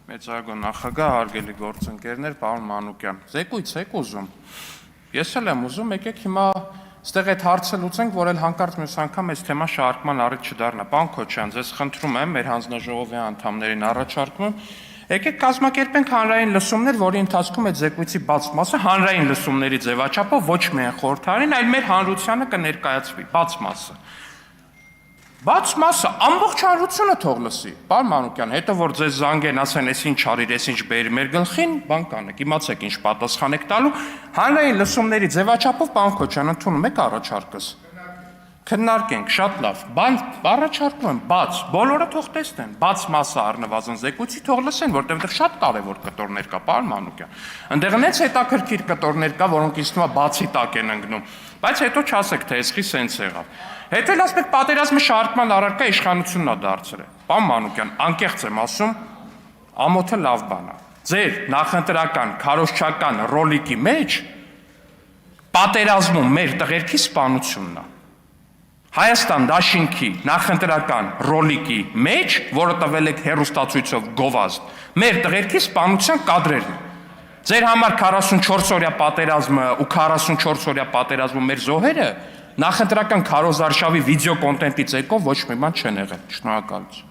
Մեծարգո նախագահ, հարգելի գործընկերներ, պարոն Մանուկյան, զեկույց եք ուզում։ Ես էլ եմ ուզում, եկեք հիմա այստեղ այդ հարցը լուծենք, որ էլ հանկարծ մյուս անգամ այս թեման շարժման առիթ չդառնա։ Պարոն Քոչարյան, ձեզ խնդրում եմ, մեր հանձնաժողովի անդամներին առաջարկում եմ, եկեք կազմակերպենք հանրային լսումներ, որի ընթացքում այդ զեկույցի բաց մասը հանրային լսումների ձևաչափով ոչ միայն խորհրդարին, այլ մեր հանրությանը կներկայացվի, բաց մասը։ Բաց մասը ամբողջ հանրությունը թող լսի, պարոն Մանուկյան, հետո որ ձեզ զանգեն, ասեն, ես ինչ արիր, ես ինչ բերի մեր գլխին, բան կանեք, իմացեք ինչ պատասխան եք տալու, հանրային լսումների ձևաչափով, պարոն Քոչարյան, ընդունում եք առաջարկս։ Քննարկենք, շատ լավ, առաջարկում եմ, բաց, բոլորը թող տեսնեն, բաց մասը առնվազն զեկույցի թող լսեն, որտեղ շատ կարևոր կտորներ կա, պարոն Մանուկյան։ Այնտեղ նենց հետաքրքիր կտորներ կա, որոնք ինձ թվում է բացի տակ են ընկնում, բայց հետո չասեք, թե էսքի սենց եղավ։ Հետո էլ ասեք, պատերազմի շարժման առարկա իշխանությունն է դարձրել։ Պարոն Մանուկյան, անկեղծ եմ ասում, ամոթը լավ բան է։ Ձեր նախընտրական, քարոզչական ռոլիկի մեջ պատերազմում մեր տղերքի սպանությունն է։ Հայաստան դաշինքի նախընտրական ռոլիկի մեջ, որը տվել եք հեռուստացույցով գովազդ, մեր տղերքի սպանության կադրերն են։ Ձեր համար 44-օրյա պատերազմը ու 44-օրյա պատերազմում մեր զոհերը նախընտրական քարոզարշավի վիդեո կոնտենտից եկող ոչ մի բան չեն եղել։ Շնորհակալություն։